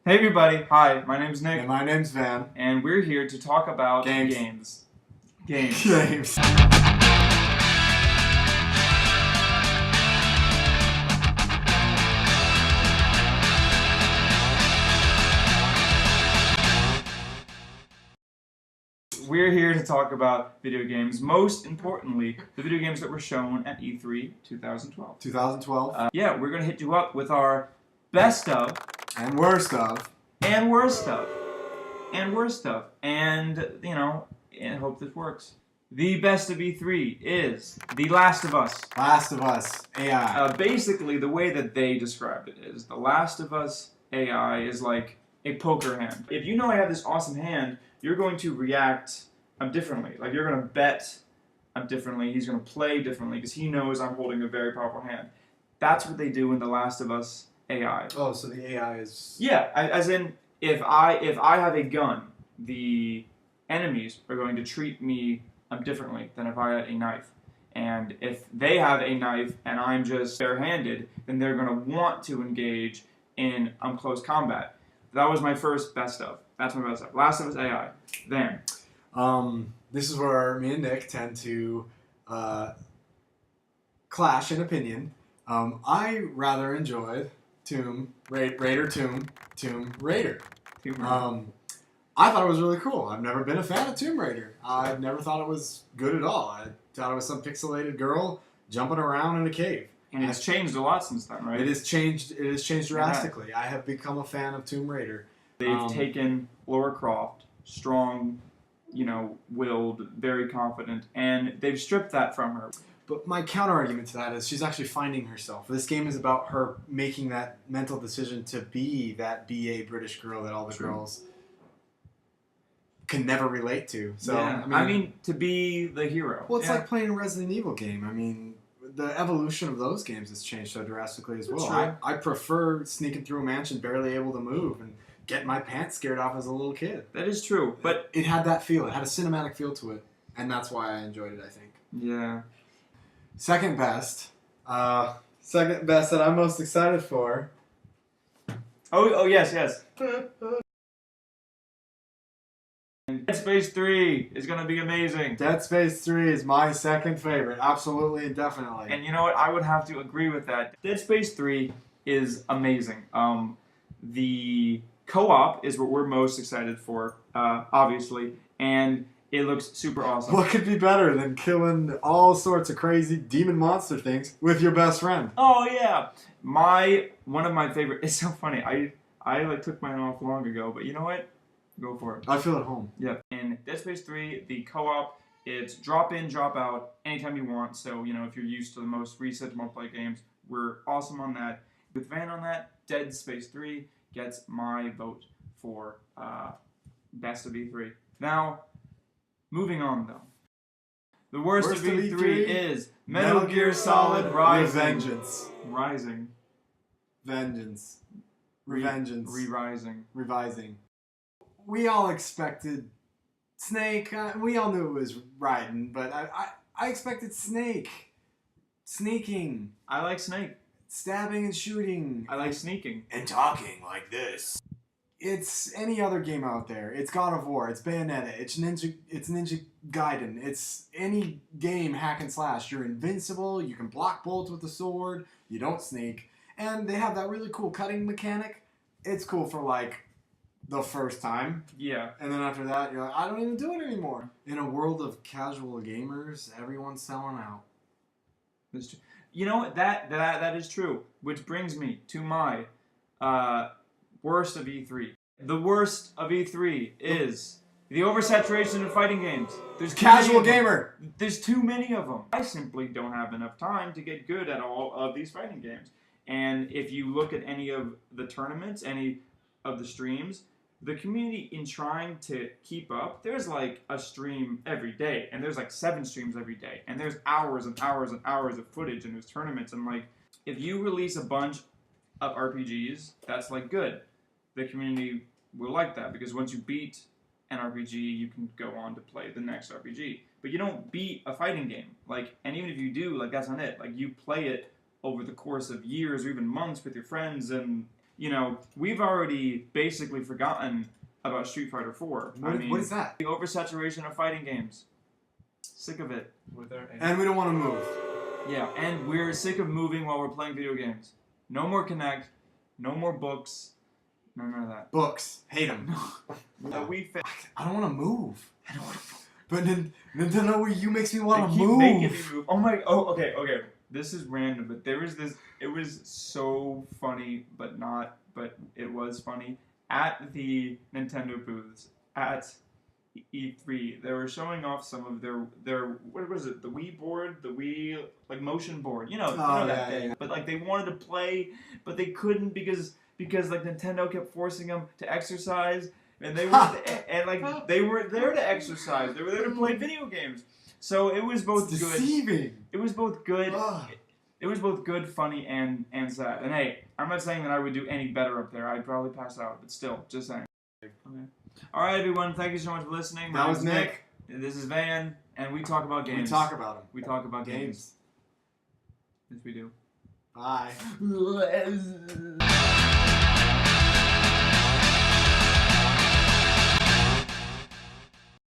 Hey everybody, hi, my name's Nick. And my name's Van. And we're here to talk about Games. Games. We're here to talk about video games, most importantly, the video games that were shown at E3 2012. 2012. Yeah, we're going to hit you up with our best of, And worst of. and worst of, and worst of, and, you know, I hope this works. The best of E3 is The Last of Us. Last of Us AI. Basically, the way that they described it is The Last of Us AI is like a poker hand. If you know I have this awesome hand, you're going to react differently. Like, you're going to bet differently. He's going to play differently because he knows I'm holding a very powerful hand. That's what they do in The Last of Us AI. Oh, so the AI is... Yeah, as in, if I have a gun, the enemies are going to treat me differently than if I had a knife. And if they have a knife and I'm just barehanded, then they're going to want to engage in close combat. That was my first best of. That's my best of. Last of Us AI. Then. This is where me and Nick tend to clash in opinion. I rather enjoyed Tomb Raider. I thought it was really cool. I've never been a fan of Tomb Raider. I've never thought it was good at all. I thought it was some pixelated girl jumping around in a cave. And it's changed a lot since then, right? It has changed drastically. I have become a fan of Tomb Raider. They've taken Lara Croft, strong, willed, very confident, and they've stripped that from her. But my counter-argument to that is she's actually finding herself. This game is about her making that mental decision to be that BA British girl that all the girls can never relate to. So yeah. I mean, to be the hero. Well, it's like playing a Resident Evil game. I mean, the evolution of those games has changed so drastically as well. I prefer sneaking through a mansion barely able to move and getting my pants scared off as a little kid. That is true, but it had that feel. It had a cinematic feel to it, and that's why I enjoyed it, I think. Yeah. Second best that I'm most excited for. Oh yes. Dead Space 3 is going to be amazing. Dead Space 3 is my second favorite, absolutely and definitely. And you know what? I would have to agree with that. Dead Space 3 is amazing. The co-op is what we're most excited for, obviously, and it looks super awesome. What could be better than killing all sorts of crazy demon monster things with your best friend? Oh yeah, one of my favorite. It's so funny. I took mine off long ago, but you know what? Go for it. I feel at home. Yep. In Dead Space 3, the co-op, it's drop in, drop out, anytime you want. So, if you're used to the most recent multiplayer games, we're awesome on that. With Vann on that, Dead Space 3 gets my vote for best of E3. Now, moving on though. The worst of E3 is Metal Gear Solid Rising. Revising. We all expected Snake. We all knew it was Raiden, but I expected Snake. Sneaking. I like Snake. Stabbing and shooting. I like sneaking. And talking like this. It's any other game out there. It's God of War. It's Bayonetta. It's Ninja Gaiden. It's any game hack and slash. You're invincible. You can block bolts with the sword. You don't sneak. And they have that really cool cutting mechanic. It's cool for like the first time. Yeah. And then after that, you're like, I don't even do it anymore. In a world of casual gamers, everyone's selling out. That's true. You know what? That is true. Which brings me to my worst of E3. The worst of E3 is the oversaturation of fighting games. There's casual gamer. There's too many of them. I simply don't have enough time to get good at all of these fighting games. And if you look at any of the tournaments, any of the streams, the community in trying to keep up, there's like a stream every day, and there's like 7 streams every day, and there's hours and hours and hours of footage, and there's tournaments, and like, if you release a bunch of RPGs, that's like good. The community will like that, because once you beat an RPG, you can go on to play the next RPG. But you don't beat a fighting game, like, and even if you do, like, that's not it. Like, you play it over the course of years or even months with your friends, and you know, we've already basically forgotten about Street Fighter 4. What is that? The oversaturation of fighting games. Sick of it. And we don't want to move. Yeah, and we're sick of moving while we're playing video games. No more Kinect. No more books. None of that. Books. Hate them. No. I don't want to move. I don't want to move. But Nintendo Wii U makes me want to Keep move. making me move. Okay. This is random, but there was this. It was so funny, but it was funny at the Nintendo booths at E3. They were showing off some of their what was it? The Wii board, the Wii like motion board. You know that thing. Yeah. But like they wanted to play, but they couldn't because like Nintendo kept forcing them to exercise. And they were they weren't there to exercise. They were there to play video games. So it was both it's good. Deceiving. It was both good. It was both good, funny, and sad. And hey, I'm not saying that I would do any better up there. I'd probably pass out, but still, just saying. Okay. All right, everyone. Thank you so much for listening. That was Nick. This is Van, and we talk about games. We talk about them. We talk about games. Yes, we do. Bye.